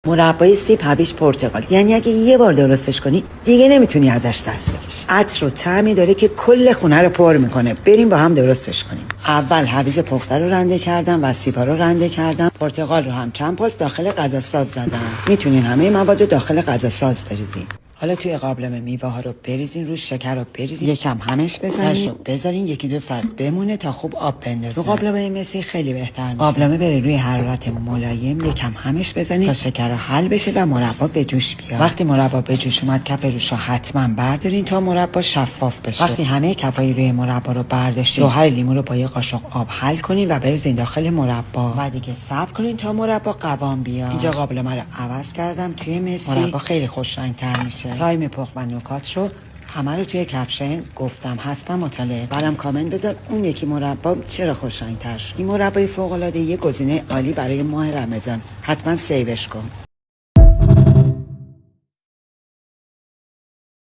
مربای سیب هویج پرتقال، یعنی اگه یه بار درستش کنی دیگه نمیتونی ازش دست بکشی. عطر و طعمی داره که کل خونه رو پر میکنه. بریم با هم درستش کنیم. اول هویج پخته رو رنده کردم و سیب‌ها رو رنده کردم. پرتقال رو هم چند پلس داخل غذا ساز زدم. میتونین همه مواد رو داخل غذا ساز بریزین. حالا توی قابلمه میوه ها رو بریزین، روش شکر رو بریزین، یکم همش بزنین، بذارین 1-2 ساعت بمونه تا خوب آب بندازه. تو قابلمه مسی خیلی بهتر میشه. قابلمه بره روی حرارت ملایم، یکم همش بزنین تا شکر حل بشه و مربا به جوش بیاد. وقتی مربا به جوش اومد کف روشو حتما بردارین تا مربا شفاف بشه. وقتی همه کفای روی مربا رو برداشتین، جوهر لیمو رو با یه قاشق آب حل کنین و بریزین داخل مربا و دیگه صبر کنین تا مربا قوام بیاد. اینجا قابلمه رو عوض کردم توی مسی. مربا خیلی خوش رنگ‌تر میشه. تایم پخت و نکاتشو همه رو توی کپشن گفتم، حتما مطالعه برام کامنت بذار اون یکی مربا چرا خوش رنگ‌تر شد. این مربای فوق‌العاده یه گزینه عالی برای ماه رمضان، حتما سیوش کن.